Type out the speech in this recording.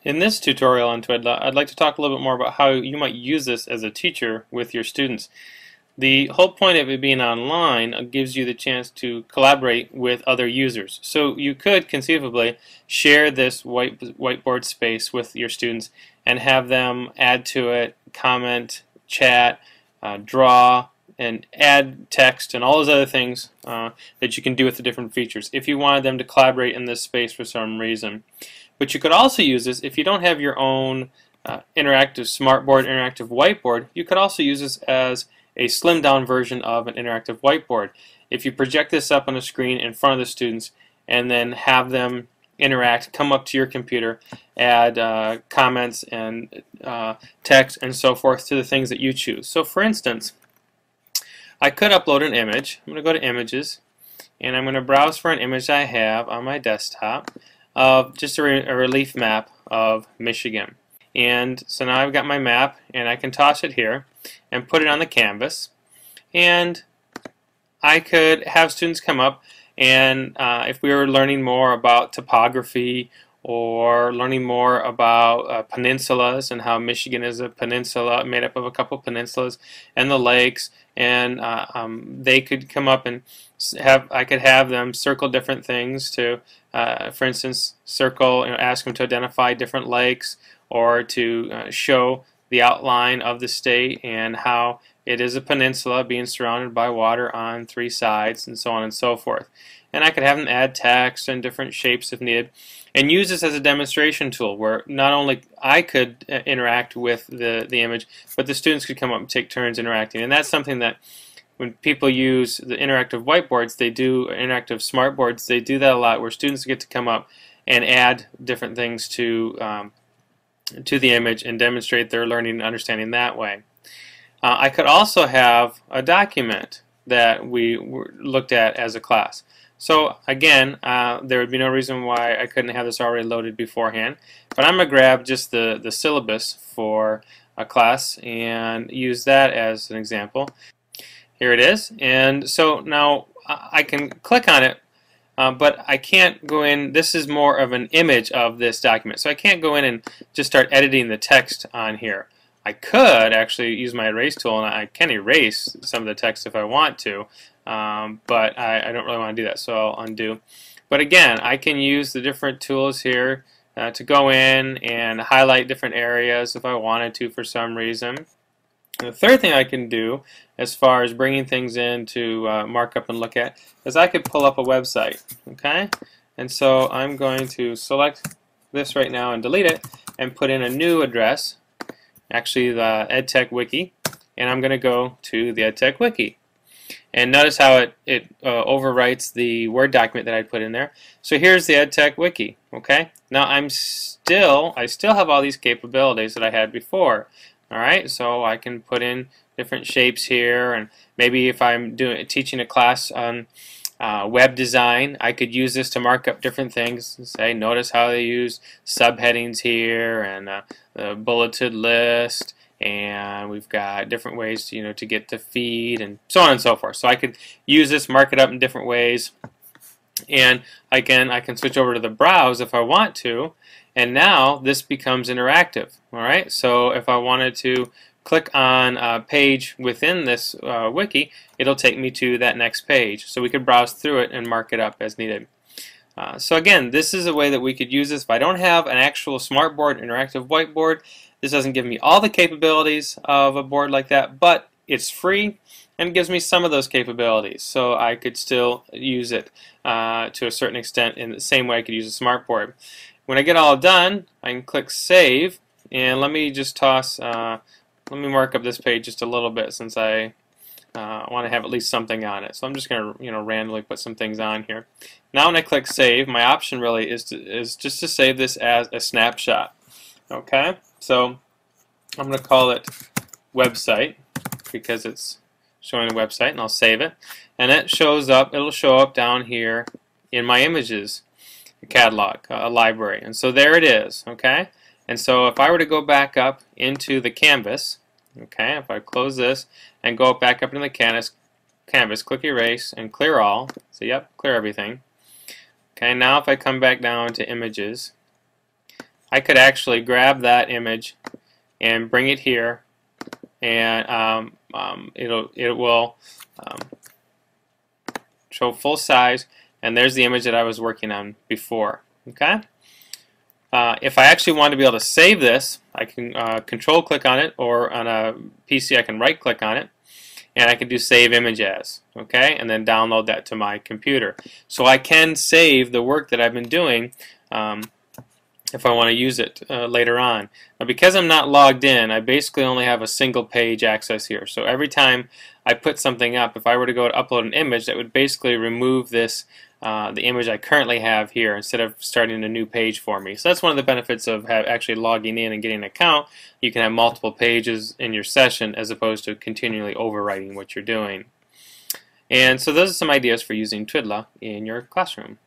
In this tutorial on Twiddla, I'd like to talk a little bit more about how you might use this as a teacher with your students. The whole point of it being online gives you the chance to collaborate with other users. So you could conceivably share this whiteboard space with your students and have them add to it, comment, chat, draw, and add text and all those other things that you can do with the different features if you wanted them to collaborate in this space for some reason. But you could also use this if you don't have your own interactive smartboard, interactive whiteboard. You could also use this as a slimmed down version of an interactive whiteboard. If you project this up on a screen in front of the students and then have them interact, come up to your computer, add comments and text and so forth to the things that you choose. So for instance, I could upload an image. I'm going to go to Images, and I'm going to browse for an image I have on my desktop of just a relief map of Michigan. And so now I've got my map, and I can toss it here and put it on the canvas. And I could have students come up, and if we were learning more about topography or learning more about peninsulas and how Michigan is a peninsula made up of a couple peninsulas and the lakes, and they could come up and I could have them circle different things to, for instance, circle, ask them to identify different lakes or to show the outline of the state and how it is a peninsula being surrounded by water on three sides and so on and so forth. And I could have them add text and different shapes if needed and use this as a demonstration tool where not only I could interact with the image, but the students could come up and take turns interacting. And that's something that when people use the interactive whiteboards, they do interactive smartboards, they do that a lot where students get to come up and add different things to the image and demonstrate their learning and understanding that way. I could also have a document that we looked at as a class. So again, there would be no reason why I couldn't have this already loaded beforehand, but I'm going to grab just the syllabus for a class and use that as an example. Here it is, and so now I can click on it, but I can't go in. This is more of an image of this document, so I can't go in and just start editing the text on here. I could actually use my erase tool, and I can erase some of the text if I want to, but I don't really want to do that, so I'll undo. But again, I can use the different tools here to go in and highlight different areas if I wanted to for some reason. And the third thing I can do as far as bringing things in to mark up and look at is I could pull up a website. Okay, and so I'm going to select this right now and delete it and put in a new address, actually the EdTech Wiki, and I'm going to go to the EdTech Wiki. And notice how it overwrites the Word document that I put in there. So here's the EdTech Wiki. Okay, now I still have all these capabilities that I had before. Alright, so I can put in different shapes here, and maybe if I'm teaching a class on web design, I could use this to mark up different things. Say, notice how they use subheadings here and the bulleted list, and we've got different ways to get the feed and so on and so forth. So I could use this, mark it up in different ways, and I can switch over to the browse if I want to. And now this becomes interactive. Alright, so if I wanted to click on a page within this wiki, it'll take me to that next page. So we could browse through it and mark it up as needed. So again, this is a way that we could use this. If I don't have an actual smartboard, interactive whiteboard, this doesn't give me all the capabilities of a board like that, but it's free and gives me some of those capabilities. So I could still use it to a certain extent in the same way I could use a smartboard. When I get all done, I can click Save, and let me just toss, let me mark up this page just a little bit since I want to have at least something on it. So I'm just going to randomly put some things on here. Now when I click Save, my option really is just to save this as a snapshot. Okay, so I'm going to call it Website because it's showing a website, and I'll save it. And it shows up, it'll show up down here in my images catalog, a library, and so there it is. Okay, and so if I were to go back up into the canvas, okay, if I close this and go back up into the canvas, click Erase and clear all. So yep, clear everything. Okay, now if I come back down to Images, I could actually grab that image and bring it here, and it will show full size, and there's the image that I was working on before. Okay. If I actually want to be able to save this, I can control click on it, or on a PC I can right click on it, and I can do save image as, okay, and then download that to my computer. So I can save the work that I've been doing if I want to use it later on. Now, because I'm not logged in, I basically only have a single page access here. So every time I put something up, if I were to go to upload an image, that would basically remove this the image I currently have here, instead of starting a new page for me. So that's one of the benefits of actually logging in and getting an account. You can have multiple pages in your session as opposed to continually overwriting what you're doing. And so those are some ideas for using Twiddla in your classroom.